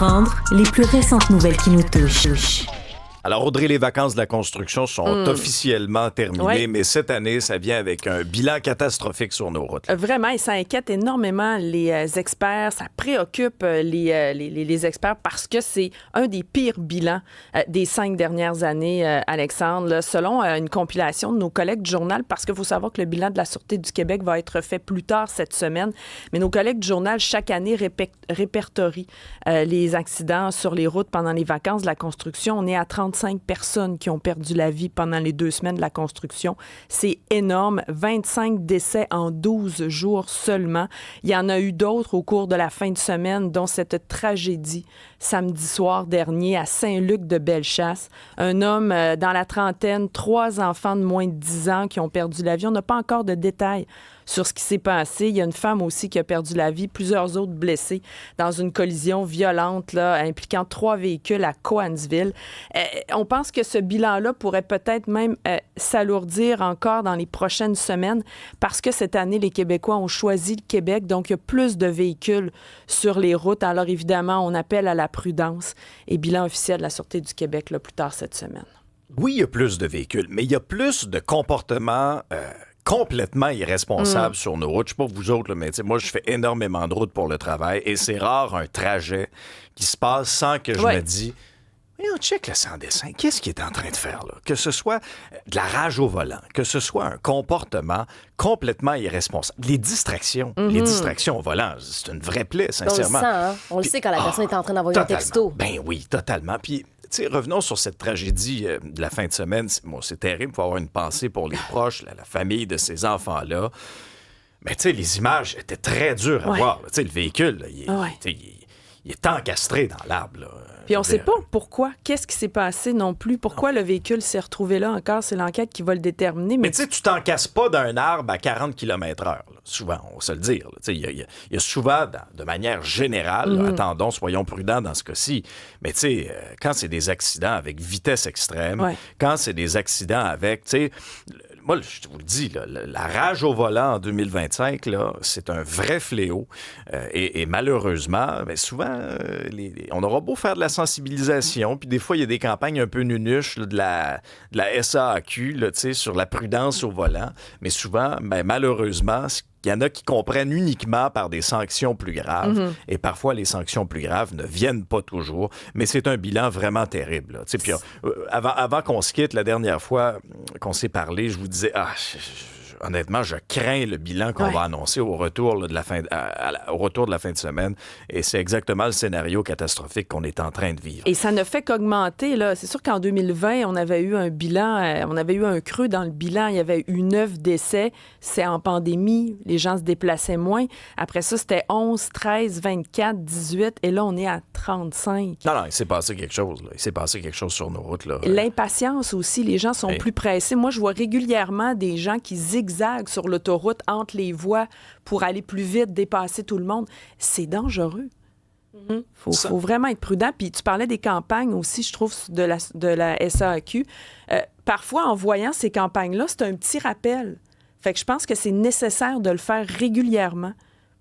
Prendre les plus récentes nouvelles qui nous touchent. Alors, Audrey, les vacances de la construction sont officiellement terminées, mais cette année, ça vient avec un bilan catastrophique sur nos routes. Vraiment, et ça inquiète énormément les experts, ça préoccupe les experts parce que c'est un des pires bilans des 5 dernières années, Alexandre, là, selon une compilation de nos collègues du journal, parce qu'il faut savoir que le bilan de la Sûreté du Québec va être fait plus tard cette semaine, mais nos collègues du journal, chaque année, répertorient les accidents sur les routes pendant les vacances de la construction. On est à 35 personnes qui ont perdu la vie pendant les 2 semaines de la construction. C'est énorme. 25 décès en 12 jours seulement. Il y en a eu d'autres au cours de la fin de semaine, dont cette tragédie samedi soir dernier à Saint-Luc-de-Bellechasse. Un homme dans la trentaine, 3 enfants de moins de 10 ans qui ont perdu la vie. On n'a pas encore de détails sur ce qui s'est passé. Il y a une femme aussi qui a perdu la vie, plusieurs autres blessés dans une collision violente là, impliquant 3 véhicules à Cowansville. On pense que ce bilan-là pourrait peut-être même s'alourdir encore dans les prochaines semaines parce que cette année, les Québécois ont choisi le Québec, donc il y a plus de véhicules sur les routes. Alors évidemment, on appelle à la prudence et bilan officiel de la Sûreté du Québec là, plus tard cette semaine. Oui, il y a plus de véhicules, mais il y a plus de comportements complètement irresponsables sur nos routes. Je ne sais pas vous autres, là, mais moi, je fais énormément de routes pour le travail et c'est rare un trajet qui se passe sans que je me dis on check le sans dessin. Qu'est-ce qu'il est en train de faire là? Que ce soit de la rage au volant, que ce soit un comportement complètement irresponsable. Les distractions au volant, c'est une vraie plaie, sincèrement. On le sent, hein? On le sait quand la personne est en train d'envoyer un texto. Ben oui, totalement. Puis, revenons sur cette tragédie de la fin de semaine. C'est terrible, il faut avoir une pensée pour les proches, la famille de ces enfants-là. Mais les images étaient très dures à voir. Le véhicule, là, il est encastré dans l'arbre. Là. Puis on ne sait pas pourquoi. Qu'est-ce qui s'est passé non plus? Pourquoi le véhicule s'est retrouvé là encore? C'est l'enquête qui va le déterminer. Mais tu t'encasses pas d'un arbre à 40 km/h. Là. Souvent, on va se le dire. Il y a souvent, de manière générale, attendons, soyons prudents dans ce cas-ci, mais quand c'est des accidents avec vitesse extrême, quand c'est des accidents avec... Moi, je vous le dis, là, la rage au volant en 2025, là, c'est un vrai fléau. Et malheureusement, souvent, on aura beau faire de la sensibilisation, puis des fois, il y a des campagnes un peu nunuches là, de la SAAQ là, sur la prudence au volant. Mais souvent, malheureusement, il y en a qui comprennent uniquement par des sanctions plus graves. Et parfois, les sanctions plus graves ne viennent pas toujours. Mais c'est un bilan vraiment terrible. Là. Puis, avant qu'on se quitte, la dernière fois qu'on s'est parlé, je vous disais, honnêtement, je crains le bilan qu'on va annoncer au retour là, de la fin de semaine. Et c'est exactement le scénario catastrophique qu'on est en train de vivre. Et ça ne fait qu'augmenter. Là. C'est sûr qu'en 2020, on avait eu un bilan, on avait eu un creux dans le bilan. Il y avait eu 9 décès. C'est en pandémie. Les gens se déplaçaient moins. Après ça, c'était 11, 13, 24, 18. Et là, on est à 35. Non, il s'est passé quelque chose. Là. Il s'est passé quelque chose sur nos routes. Là. L'impatience aussi. Les gens sont plus pressés. Moi, je vois régulièrement des gens qui zigzaguent sur l'autoroute entre les voies pour aller plus vite, dépasser tout le monde. C'est dangereux. Faut vraiment être prudent. Puis tu parlais des campagnes aussi, je trouve, de la SAAQ. Parfois, en voyant ces campagnes-là, c'est un petit rappel. Fait que je pense que c'est nécessaire de le faire régulièrement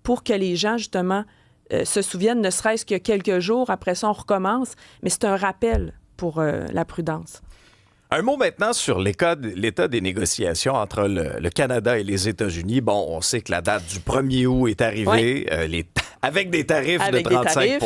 pour que les gens, justement, se souviennent, ne serait-ce que quelques jours. Après ça, on recommence. Mais c'est un rappel pour la prudence. Un mot maintenant sur l'état des négociations entre le Canada et les États-Unis. Bon, on sait que la date du 1er août est arrivée, avec des tarifs de 35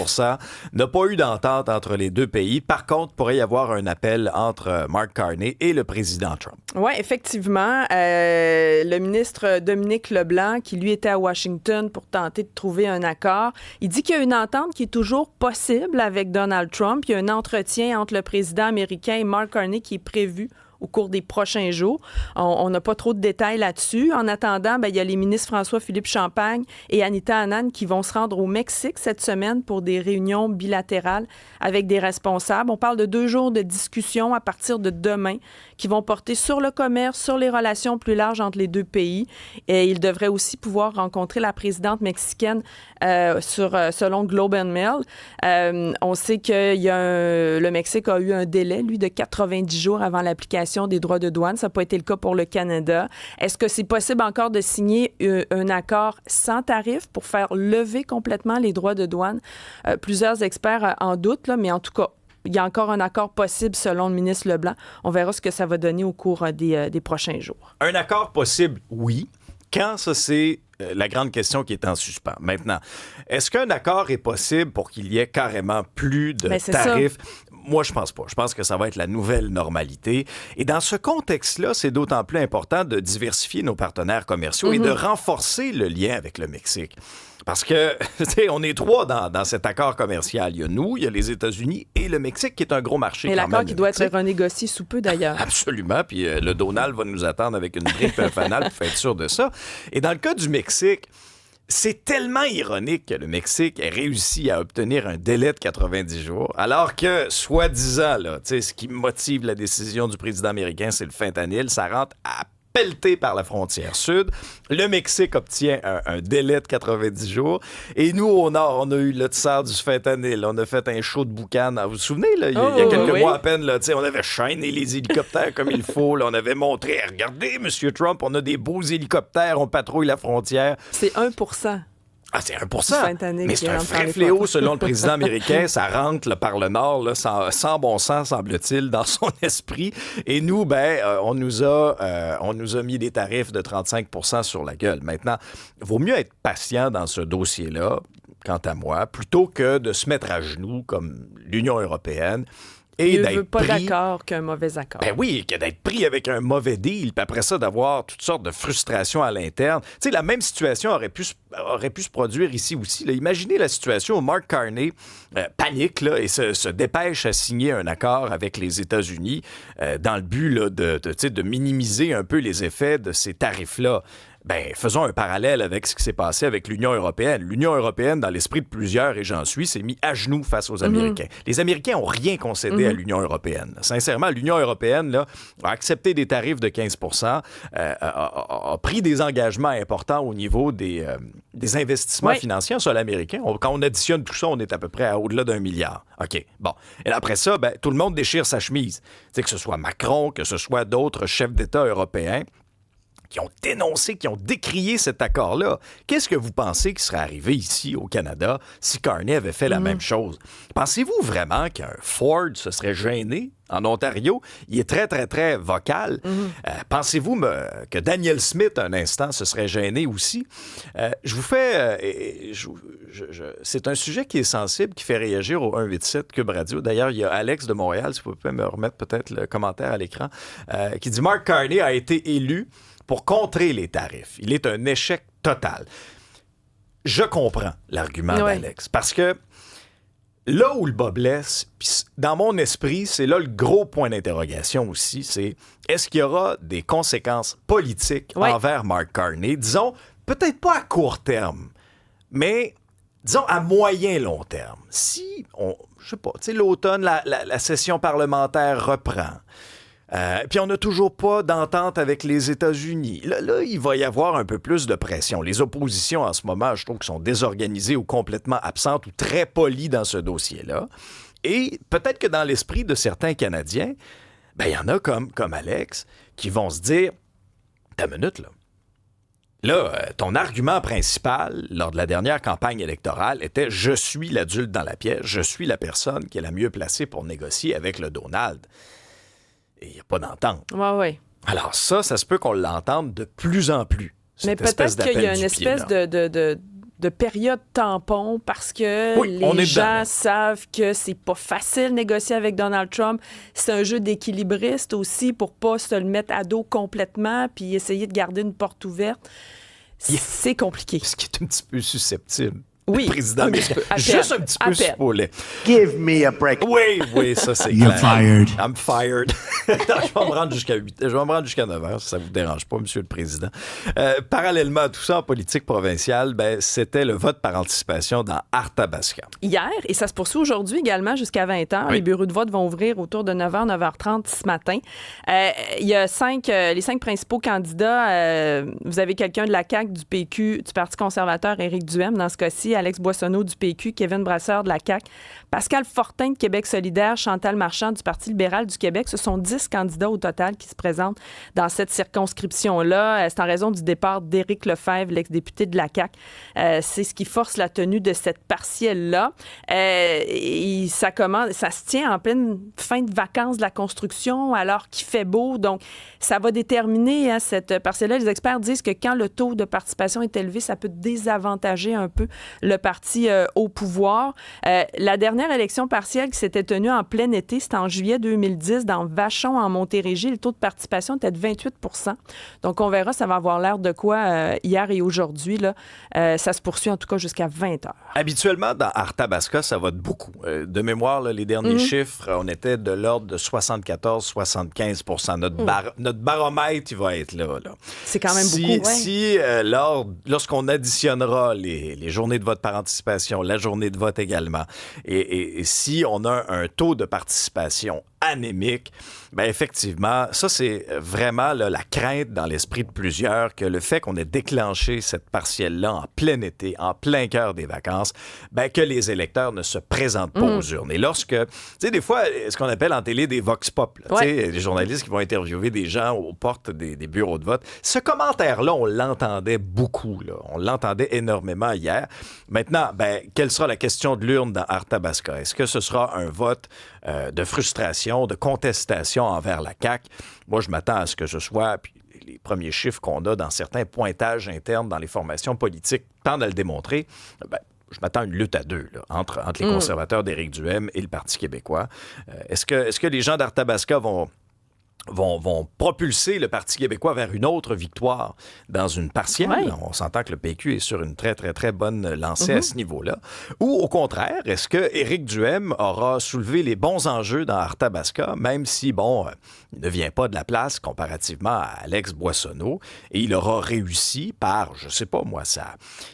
n'a pas eu d'entente entre les deux pays. Par contre, il pourrait y avoir un appel entre Mark Carney et le président Trump. Oui, effectivement. Le ministre Dominique Leblanc, qui lui était à Washington pour tenter de trouver un accord, il dit qu'il y a une entente qui est toujours possible avec Donald Trump. Il y a un entretien entre le président américain et Mark Carney qui est prévu au cours des prochains jours. On n'a pas trop de détails là-dessus. En attendant, il y a les ministres François-Philippe Champagne et Anita Anand qui vont se rendre au Mexique cette semaine pour des réunions bilatérales avec des responsables. On parle de 2 jours de discussion à partir de demain qui vont porter sur le commerce, sur les relations plus larges entre les deux pays. Et ils devraient aussi pouvoir rencontrer la présidente mexicaine selon Globe and Mail. On sait que le Mexique a eu un délai, lui, de 90 jours avant l'application négociation des droits de douane. Ça n'a pas été le cas pour le Canada. Est-ce que c'est possible encore de signer un accord sans tarif pour faire lever complètement les droits de douane? Plusieurs experts en doutent, là, mais en tout cas, il y a encore un accord possible selon le ministre Leblanc. On verra ce que ça va donner au cours des prochains jours. Un accord possible, oui. Quand ça, c'est la grande question qui est en suspens. Maintenant, est-ce qu'un accord est possible pour qu'il y ait carrément plus de tarifs? Moi, je pense pas. Je pense que ça va être la nouvelle normalité. Et dans ce contexte-là, c'est d'autant plus important de diversifier nos partenaires commerciaux et de renforcer le lien avec le Mexique. Parce que, tu sais, on est trois dans cet accord commercial. Il y a nous, il y a les États-Unis et le Mexique, qui est un gros marché. Et quand l'accord même, qui doit être renégocié sous peu, d'ailleurs. Absolument. Puis le Donald va nous attendre avec une brique et un fanal pour être sûr de ça. Et dans le cas du Mexique, c'est tellement ironique que le Mexique ait réussi à obtenir un délai de 90 jours, alors que, soi-disant, là, tu sais, ce qui motive la décision du président américain, c'est le fentanyl. Ça rentre à pelleté par la frontière sud. Le Mexique obtient un délai de 90 jours. Et nous, au nord, on a eu le tsar du fentanyl. On a fait un show de boucan. Vous vous souvenez, là, il y a quelques mois à peine, là, on avait chaîné les hélicoptères comme il faut. Là, on avait montré, regardez, M. Trump, on a des beaux hélicoptères, on patrouille la frontière. C'est 1%. Ah, c'est 1%. Mais c'est un vrai fléau, selon le président américain. Ça rentre là, par le nord, là, sans bon sens, semble-t-il, dans son esprit. Et nous, on nous a mis des tarifs de 35% sur la gueule. Maintenant, il vaut mieux être patient dans ce dossier-là, quant à moi, plutôt que de se mettre à genoux comme l'Union européenne. Et ne veut pas d'accord qu'un mauvais accord. Ben oui, que d'être pris avec un mauvais deal, puis après ça, d'avoir toutes sortes de frustrations à l'interne. Tu sais, la même situation aurait pu se produire ici aussi. Là. Imaginez la situation où Mark Carney panique là, et se dépêche à signer un accord avec les États-Unis dans le but là, de minimiser un peu les effets de ces tarifs-là. Ben, faisons un parallèle avec ce qui s'est passé avec l'Union européenne. L'Union européenne, dans l'esprit de plusieurs, et j'en suis, s'est mis à genoux face aux Américains. Les Américains n'ont rien concédé à l'Union européenne. Sincèrement, l'Union européenne là, a accepté des tarifs de 15%, a pris des engagements importants au niveau des investissements financiers en sol américain. Quand on additionne tout ça, on est à peu près au-delà d'1 milliard. OK, bon. Et après ça, tout le monde déchire sa chemise. T'sais, que ce soit Macron, que ce soit d'autres chefs d'État européens, qui ont dénoncé, qui ont décrié cet accord-là. Qu'est-ce que vous pensez qui serait arrivé ici au Canada si Carney avait fait la même chose? Pensez-vous vraiment qu'un Ford se serait gêné en Ontario? Il est très, très, très vocal. Pensez-vous que Daniel Smith, un instant, se serait gêné aussi? Je vous fais... c'est un sujet qui est sensible, qui fait réagir au 187 Cube Radio. D'ailleurs, il y a Alex de Montréal, si vous pouvez me remettre peut-être le commentaire à l'écran, qui dit « Mark Carney a été élu pour contrer les tarifs. Il est un échec total. » Je comprends l'argument d'Alex, parce que là où le bas blesse, dans mon esprit, c'est là le gros point d'interrogation aussi, c'est est-ce qu'il y aura des conséquences politiques envers Mark Carney? Disons, peut-être pas à court terme, mais disons à moyen-long terme. Si, je sais pas, tu sais, l'automne, la session parlementaire reprend, puis on n'a toujours pas d'entente avec les États-Unis. Là, il va y avoir un peu plus de pression. Les oppositions, en ce moment, je trouve qu'elles sont désorganisées ou complètement absentes ou très polies dans ce dossier-là. Et peut-être que dans l'esprit de certains Canadiens, il y en a comme Alex qui vont se dire « T'as une minute, là. Là, ton argument principal lors de la dernière campagne électorale était « Je suis l'adulte dans la pièce, je suis la personne qui est la mieux placée pour négocier avec le Donald. » Et il n'y a pas d'entente. Oui. Alors ça se peut qu'on l'entende de plus en plus. Mais peut-être qu'il y a une espèce de période tampon parce que les gens savent que c'est pas facile de négocier avec Donald Trump. C'est un jeu d'équilibriste aussi pour pas se le mettre à dos complètement puis essayer de garder une porte ouverte. C'est compliqué. Ce qui est un petit peu susceptible. Oui, président américain. Juste un petit peu spoilé. Give me a break. Oui, ça c'est You're clair. fired. I'm fired. Je vais me rendre jusqu'à 8. Je vais me rendre jusqu'à 9 heures, si ça vous dérange pas, Monsieur le Président. Parallèlement à tout ça, en politique provinciale, c'était le vote par anticipation dans Arthabasca. Hier, et ça se poursuit aujourd'hui également jusqu'à 20 h. Oui. Les bureaux de vote vont ouvrir autour de 9h, 9h30 ce matin. Il y a les 5 principaux candidats. Vous avez quelqu'un de la CAQ, du PQ, du Parti conservateur, Éric Duhaime, dans ce cas-ci, Lévesque, Alex Boissonneau du PQ, Kevin Brasseur de la CAQ, Pascal Fortin de Québec solidaire, Chantal Marchand du Parti libéral du Québec. Ce sont 10 candidats au total qui se présentent dans cette circonscription-là. C'est en raison du départ d'Éric Lefebvre, l'ex-député de la CAQ. C'est ce qui force la tenue de cette partielle-là. Et ça se tient en pleine fin de vacances de la construction, alors qu'il fait beau. Donc, ça va déterminer cette partielle-là. Les experts disent que quand le taux de participation est élevé, ça peut désavantager un peu le parti au pouvoir. La dernière élection partielle qui s'était tenue en plein été, c'était en juillet 2010 dans Vachon, en Montérégie. Le taux de participation était de 28 %. Donc, on verra, ça va avoir l'air de quoi hier et aujourd'hui. Là. Ça se poursuit en tout cas jusqu'à 20 heures. Habituellement, dans Arthabasca, ça va de beaucoup. De mémoire, là, les derniers chiffres, on était de l'ordre de 74-75 %. Notre baromètre, il va être là. C'est quand même beaucoup. Si lorsqu'on additionnera les journées de vote par anticipation, la journée de vote également, et si on a un taux de participation anémique, bien effectivement, ça c'est vraiment là, la crainte dans l'esprit de plusieurs que le fait qu'on ait déclenché cette partielle-là en plein été, en plein cœur des vacances, bien que les électeurs ne se présentent pas aux urnes. Et lorsque, tu sais, des fois, ce qu'on appelle en télé des vox pop, tu sais, les journalistes qui vont interviewer des gens aux portes des bureaux de vote, ce commentaire-là, on l'entendait beaucoup, là. On l'entendait énormément hier. Maintenant, bien, quelle sera la question de l'urne dans Arthabasca? Est-ce que ce sera un vote de frustration, de contestation envers la CAQ? Moi, je m'attends à ce que ce soit, puis les premiers chiffres qu'on a dans certains pointages internes dans les formations politiques tendent à le démontrer, bien, je m'attends à une lutte à deux là, entre les conservateurs d'Éric Duhaime et le Parti québécois. Est-ce que les gens d'Arthabasca vont propulser le Parti québécois vers une autre victoire dans une partielle? Ouais. On s'entend que le PQ est sur une très, très, très bonne lancée à ce niveau-là. Ou au contraire, est-ce que Éric Duhaime aura soulevé les bons enjeux dans Arthabasca, même si, il ne vient pas de la place comparativement à Alex Boissonneau, et il aura réussi par, je sais pas moi,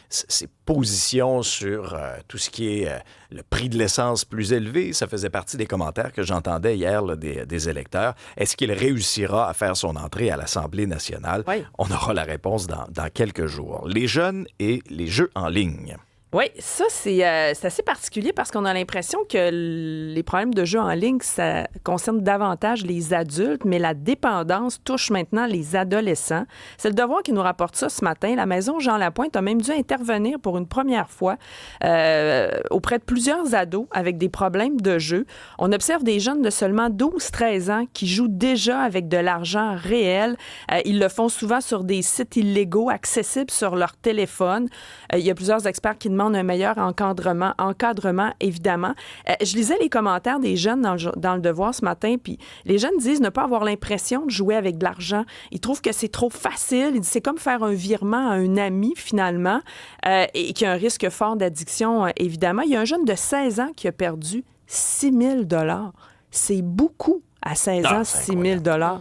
ses positions sur tout ce qui est le prix de l'essence plus élevé. Ça faisait partie des commentaires que j'entendais hier là, des électeurs. Est-ce qu'il réussira à faire son entrée à l'Assemblée nationale? Oui. On aura la réponse dans quelques jours. Les jeunes et les jeux en ligne. Oui, ça, c'est assez particulier parce qu'on a l'impression que les problèmes de jeux en ligne, ça concerne davantage les adultes, mais la dépendance touche maintenant les adolescents. C'est le Devoir qui nous rapporte ça ce matin. La Maison Jean Lapointe a même dû intervenir pour une première fois auprès de plusieurs ados avec des problèmes de jeu. On observe des jeunes de seulement 12-13 ans qui jouent déjà avec de l'argent réel. Ils le font souvent sur des sites illégaux accessibles sur leur téléphone. Il y a plusieurs experts qui demandent un meilleur encadrement évidemment. Je lisais les commentaires des jeunes dans le Devoir ce matin, puis les jeunes disent ne pas avoir l'impression de jouer avec de l'argent. Ils trouvent que c'est trop facile. Ils disent c'est comme faire un virement à un ami, finalement, et qu'il y a un risque fort d'addiction, évidemment. Il y a un jeune de 16 ans qui a perdu 6 000 $. C'est beaucoup. À 16 ans, 6 000 $.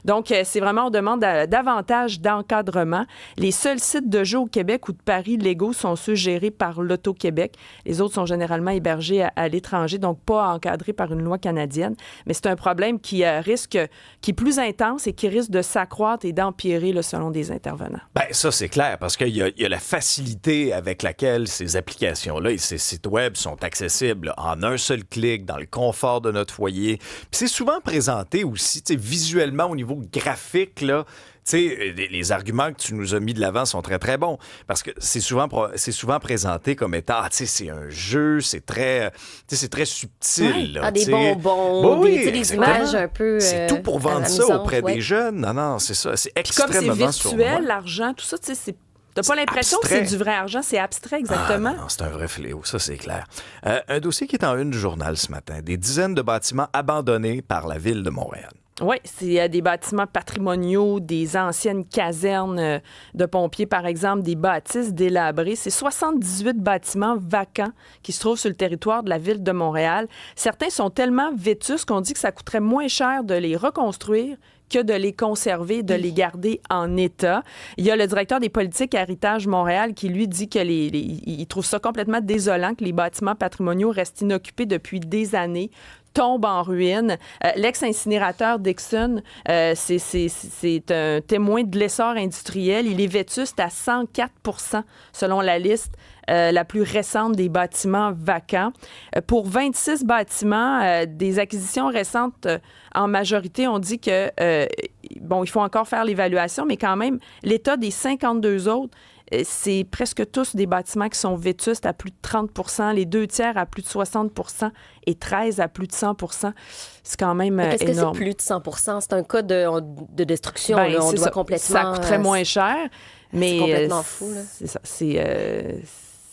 Donc, c'est vraiment, on demande davantage d'encadrement. Les seuls sites de jeux au Québec ou de paris légaux sont ceux gérés par l'Auto-Québec. Les autres sont généralement hébergés à l'étranger, donc pas encadrés par une loi canadienne. Mais c'est un problème qui est plus intense et qui risque de s'accroître et d'empirer là, selon des intervenants. Bien, ça, c'est clair, parce qu'il y a la facilité avec laquelle ces applications-là et ces sites web sont accessibles en un seul clic, dans le confort de notre foyer. Puis c'est souvent présenté aussi, visuellement, au niveau graphique, là. Les arguments que tu nous as mis de l'avant sont très, très bons. Parce que c'est souvent présenté comme étant, c'est un jeu, c'est très subtil. Là, des bonbons, des images un peu. C'est tout pour vendre ça auprès des jeunes. Non, c'est ça. C'est extrêmement comme c'est virtuel, l'argent, tout ça, t'as pas l'impression abstrait. Que c'est du vrai argent, c'est abstrait, exactement. Non, c'est un vrai fléau, ça c'est clair. Un dossier qui est en une du journal ce matin. Des dizaines de bâtiments abandonnés par la Ville de Montréal. Oui, c'est des bâtiments patrimoniaux, des anciennes casernes de pompiers, par exemple, des bâtisses délabrées. C'est 78 bâtiments vacants qui se trouvent sur le territoire de la Ville de Montréal. Certains sont tellement vétustes qu'on dit que ça coûterait moins cher de les reconstruire que de les conserver, de les garder en état. Il y a le directeur des politiques à Héritage Montréal qui, lui, dit que il trouve ça complètement désolant que les bâtiments patrimoniaux restent inoccupés depuis des années, tombe en ruine. L'ex-incinérateur Dixon, c'est un témoin de l'essor industriel. Il est vétuste à 104 % selon la liste la plus récente des bâtiments vacants. Pour 26 bâtiments, des acquisitions récentes, en majorité, on dit que, il faut encore faire l'évaluation, mais quand même, l'état des 52 autres, c'est presque tous des bâtiments qui sont vétustes à plus de 30 %, les 2/3 à plus de 60 % et 13 à plus de 100 %. C'est quand même Qu'est-ce énorme. que c'est plus de 100 %? C'est un cas de destruction. Ben, là. On c'est doit ça. complètement... Ça coûterait moins cher, mais c'est complètement fou. Là. c'est ça.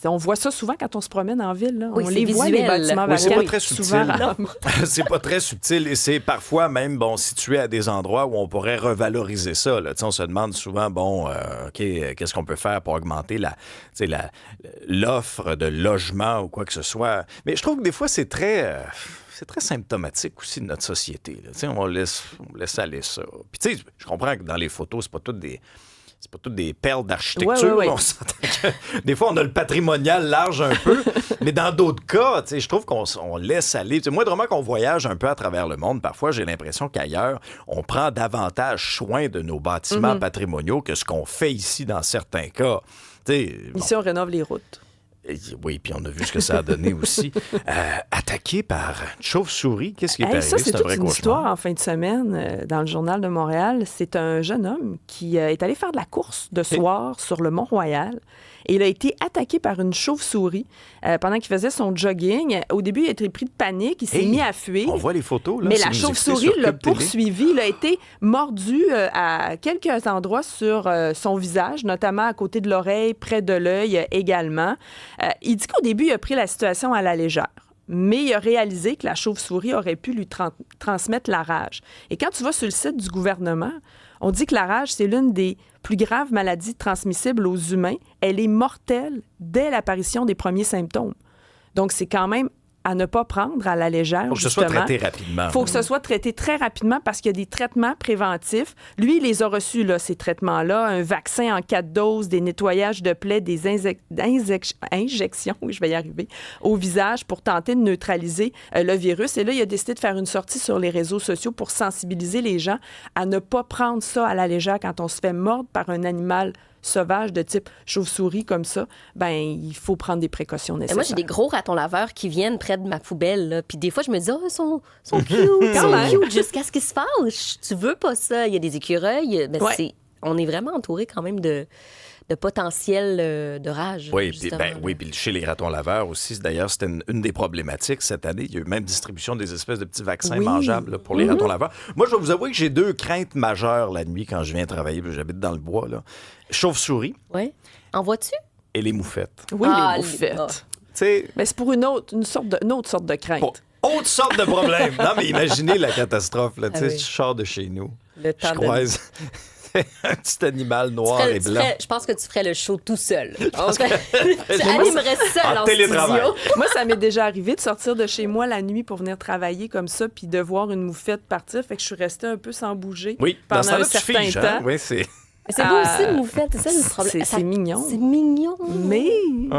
On voit ça souvent quand on se promène en ville. Là. Oui, on c'est les voit, les visuel. bâtiments Oui, c'est vacants. pas très subtil. Souvent, C'est pas très subtil et c'est parfois même situé à des endroits où on pourrait revaloriser ça. Là. On se demande souvent, OK, qu'est-ce qu'on peut faire pour augmenter l'offre de logement ou quoi que ce soit. Mais je trouve que des fois, c'est très symptomatique aussi de notre société. Là. On laisse aller ça. Puis tu sais, je comprends que dans les photos, c'est pas toutes des perles d'architecture. Ouais. On s'entend que des fois, on a le patrimonial large un peu, mais dans d'autres cas, je trouve qu'on laisse aller. Moi, vraiment qu'on voyage un peu à travers le monde, parfois, j'ai l'impression qu'ailleurs, on prend davantage soin de nos bâtiments patrimoniaux que ce qu'on fait ici dans certains cas. Ici, on rénove les routes. Oui, puis on a vu ce que ça a donné aussi. Attaqué par une chauve-souris, qu'est-ce qui est arrivé? Ça, c'est un toute vrai une cauchemar. histoire en fin de semaine dans le Journal de Montréal. C'est un jeune homme qui est allé faire de la course de soir sur le Mont-Royal. Et il a été attaqué par une chauve-souris pendant qu'il faisait son jogging. Au début, il a été pris de panique. Il s'est mis à fuir. On voit les photos. Là, mais si la vous chauve-souris écoutez sur l'a Cube TV. poursuivi. Il a été mordu à quelques endroits sur son visage, notamment à côté de l'oreille, près de l'œil également. Il dit qu'au début, il a pris la situation à la légère. Mais il a réalisé que la chauve-souris aurait pu lui transmettre la rage. Et quand tu vas sur le site du gouvernement, on dit que la rage, c'est l'une des plus graves maladies transmissibles aux humains. Elle est mortelle dès l'apparition des premiers symptômes. Donc, c'est quand même à ne pas prendre à la légère. Il faut que ce soit traité rapidement. Il faut que ce soit traité très rapidement parce qu'il y a des traitements préventifs. Lui, il les a reçus, là, ces traitements-là. Un vaccin en 4 doses, des nettoyages de plaies, des injections, oui, je vais y arriver, au visage pour tenter de neutraliser le virus. Et là, il a décidé de faire une sortie sur les réseaux sociaux pour sensibiliser les gens à ne pas prendre ça à la légère quand on se fait mordre par un animal sauvage de type chauve-souris comme ça, il faut prendre des précautions nécessaires. Moi, j'ai des gros ratons laveurs qui viennent près de ma poubelle. Là. Puis des fois, je me dis, ils sont cute, ils sont cute, jusqu'à ce qu'ils se fâchent. Tu veux pas ça. Il y a des écureuils. Mais on est vraiment entouré quand même de potentiel de rage. Oui, puis chez les ratons laveurs aussi, d'ailleurs, c'était une des problématiques cette année. Il y a eu même distribution des espèces de petits vaccins mangeables là, pour les ratons laveurs. Moi, je vais vous avouer que j'ai 2 craintes majeures la nuit quand je viens travailler, puis j'habite dans le bois. Là. Chauve-souris. Oui. En vois-tu? Et les moufettes. Oui, les moufettes. Mais c'est pour une autre sorte de crainte. Autre sorte de problème. Non, mais imaginez la catastrophe. Là, je sors de chez nous. Je croise un petit animal noir et blanc. Je pense que tu ferais le show tout seul. Tu animerais seul en télétravail. studio. Moi, ça m'est déjà arrivé de sortir de chez moi la nuit pour venir travailler comme ça puis de voir une moufette partir. Fait que je suis restée un peu sans bouger pendant un certain temps. Oui, c'est... C'est beau aussi, une moufette, c'est ça le problème. C'est mignon. C'est mignon. Mais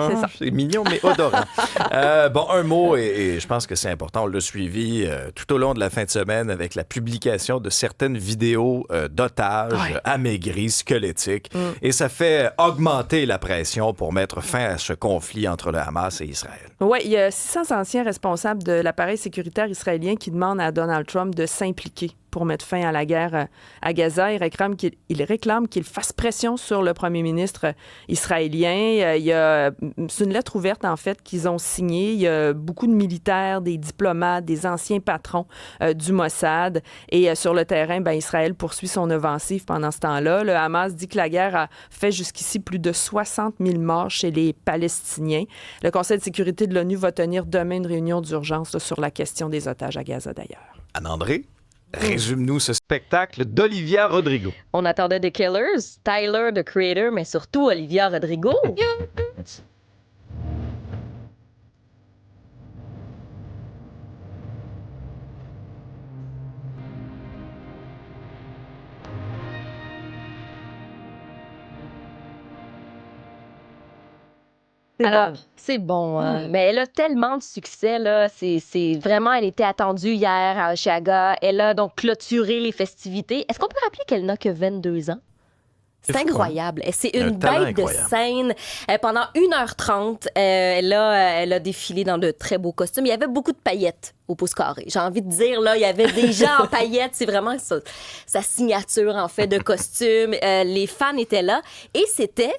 c'est ça. C'est mignon, mais odorant. Un mot, et je pense que c'est important, on l'a suivi tout au long de la fin de semaine avec la publication de certaines vidéos d'otages amaigris, squelettiques. Et ça fait augmenter la pression pour mettre fin à ce conflit entre le Hamas et Israël. Oui, il y a 600 anciens responsables de l'appareil sécuritaire israélien qui demandent à Donald Trump de s'impliquer pour mettre fin à la guerre à Gaza. Il réclame qu'il fasse pression sur le premier ministre israélien. C'est une lettre ouverte, en fait, qu'ils ont signée. Il y a beaucoup de militaires, des diplomates, des anciens patrons du Mossad. Et sur le terrain, Israël poursuit son offensive pendant ce temps-là. Le Hamas dit que la guerre a fait jusqu'ici plus de 60 000 morts chez les Palestiniens. Le Conseil de sécurité de l'ONU va tenir demain une réunion d'urgence sur la question des otages à Gaza, d'ailleurs. Anne-André, résume-nous ce spectacle d'Olivia Rodrigo. On attendait The Killers, Tyler, The Creator, mais surtout Olivia Rodrigo. Alors, c'est bon, mais elle a tellement de succès, là. C'est vraiment, elle était attendue hier à Oshaga. Elle a donc clôturé les festivités. Est-ce qu'on peut rappeler qu'elle n'a que 22 ans? C'est incroyable. C'est Un une talent bête de incroyable. scène. Pendant 1h30, elle a défilé dans de très beaux costumes. Il y avait beaucoup de paillettes au pouce carré. J'ai envie de dire, là, il y avait des gens en paillettes. C'est vraiment sa signature, en fait, de costume. Les fans étaient là. Et c'était,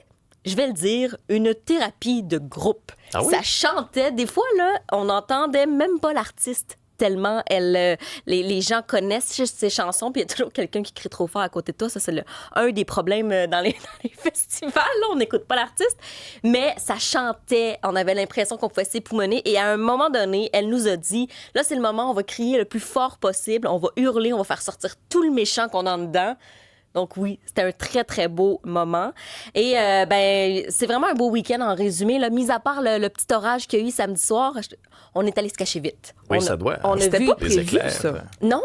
je vais le dire, une thérapie de groupe. Ah oui? Ça chantait. Des fois, là, on n'entendait même pas l'artiste. Tellement les gens connaissent juste ses chansons, puis il y a toujours quelqu'un qui crie trop fort à côté de toi. Ça, c'est un des problèmes dans les festivals. Là, on n'écoute pas l'artiste. Mais ça chantait. On avait l'impression qu'on pouvait s'époumoner. Et à un moment donné, elle nous a dit, là, c'est le moment, on va crier le plus fort possible. On va hurler, on va faire sortir tout le méchant qu'on a en dedans. Donc oui, c'était un très, très beau moment. Et c'est vraiment un beau week-end en résumé. Là, mis à part le petit orage qu'il y a eu samedi soir, on est allé se cacher vite. Oui, ça doit. On a C'était vu pas des prévu, éclairs. ça. Non.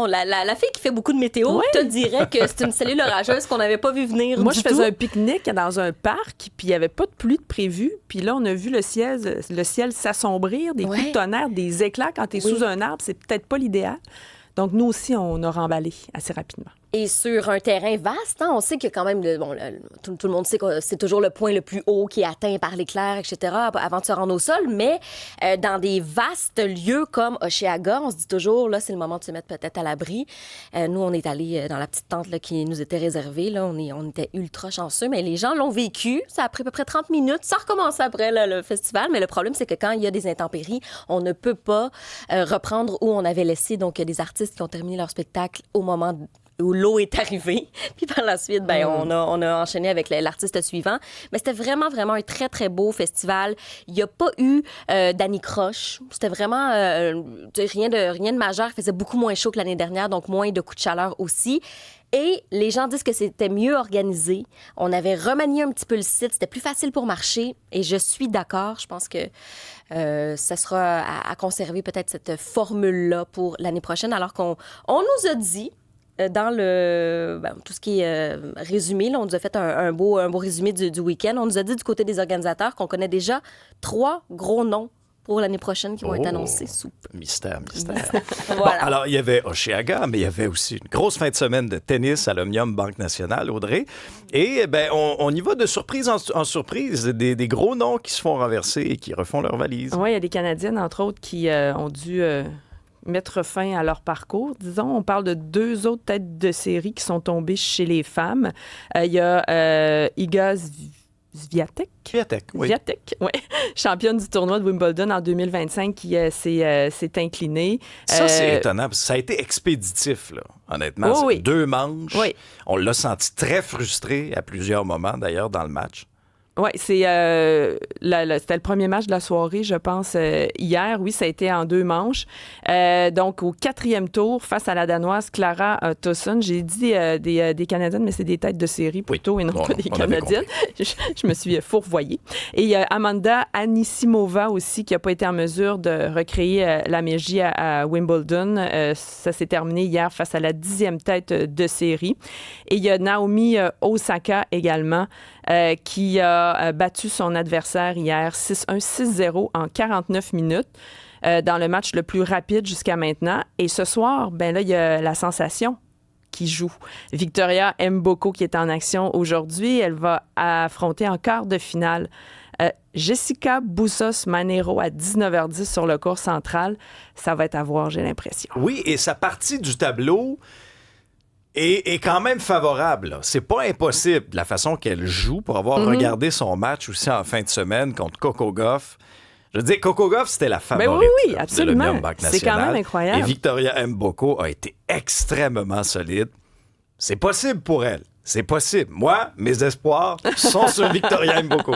La fille qui fait beaucoup de météo te dirait que c'est une cellule orageuse qu'on n'avait pas vu venir Moi, du je faisais tout. un pique-nique dans un parc, puis il n'y avait pas de pluie de prévu. Puis là, on a vu le ciel s'assombrir, des coups de tonnerre, des éclats. Quand tu es sous un arbre, c'est peut-être pas l'idéal. Donc, nous aussi, on a remballé assez rapidement. Et sur un terrain vaste, hein, on sait que quand même, tout le monde sait que c'est toujours le point le plus haut qui est atteint par l'éclair, etc., avant de se rendre au sol, mais dans des vastes lieux comme Hochelaga, on se dit toujours, là, c'est le moment de se mettre peut-être à l'abri. Nous, on est allés dans la petite tente là, qui nous était réservée. Là, on était ultra chanceux, mais les gens l'ont vécu. Ça a pris à peu près 30 minutes. Ça recommence après là, le festival, mais le problème, c'est que quand il y a des intempéries, on ne peut pas reprendre où on avait laissé. Donc, il y a des artistes qui ont terminé leur spectacle au moment où l'eau est arrivée. Puis par la suite, on a enchaîné avec l'artiste suivant. Mais c'était vraiment, vraiment un très, très beau festival. Il n'y a pas eu d'anicroche. C'était vraiment rien de majeur. Il faisait beaucoup moins chaud que l'année dernière, donc moins de coups de chaleur aussi. Et les gens disent que c'était mieux organisé. On avait remanié un petit peu le site. C'était plus facile pour marcher. Et je suis d'accord. Je pense que ça sera à conserver peut-être cette formule-là pour l'année prochaine, alors qu'on nous a dit dans tout ce qui est résumé, là, on nous a fait un beau résumé du week-end. On nous a dit du côté des organisateurs qu'on connaît déjà 3 gros noms pour l'année prochaine qui vont être annoncés sous peu. Mystère. Voilà. Bon, alors, il y avait Hochelaga, mais il y avait aussi une grosse fin de semaine de tennis à l'Omnium Banque Nationale, Audrey. Et on y va de surprise en surprise. Des gros noms qui se font renverser et qui refont leur valise. Oui, il y a des Canadiennes, entre autres, qui ont dû mettre fin à leur parcours. Disons, on parle de 2 autres têtes de série qui sont tombées chez les femmes. Il y a Iga Swiatek, oui, championne du tournoi de Wimbledon en 2025 qui s'est inclinée. Ça, c'est étonnant. Parce que ça a été expéditif, là, honnêtement. Oh, oui. 2 manches. Oui. On l'a senti très frustré à plusieurs moments, d'ailleurs, dans le match. Oui, c'était le premier match de la soirée, je pense, hier. Oui, ça a été en 2 manches. Donc, au 4e tour, face à la Danoise Clara Tauson, j'ai dit des Canadiennes, mais c'est des têtes de série plutôt et non pas des Canadiennes. Je me suis fourvoyée. Et il y a Amanda Anisimova aussi qui n'a pas été en mesure de recréer la magie à Wimbledon. Ça s'est terminé hier face à la 10e tête de série. Et il y a Naomi Osaka également qui a battu son adversaire hier 6-1, 6-0 en 49 minutes dans le match le plus rapide jusqu'à maintenant. Et ce soir, là, il y a la sensation qui joue. Victoria Mboko qui est en action aujourd'hui. Elle va affronter en quart de finale Jessica Bustos-Manero à 19h10 sur le court central. Ça va être à voir, j'ai l'impression. Oui, et sa partie du tableau est quand même favorable. Là. C'est pas impossible, la façon qu'elle joue, pour avoir regardé son match aussi en fin de semaine contre Coco Gauff. Je veux dire, Coco Gauff, c'était la favorite oui, absolument. de l'Omnium Banque Nationale. C'est quand même incroyable. Et Victoria Mboko a été extrêmement solide. C'est possible pour elle. C'est possible. Moi, mes espoirs sont sur Victoria Mboko.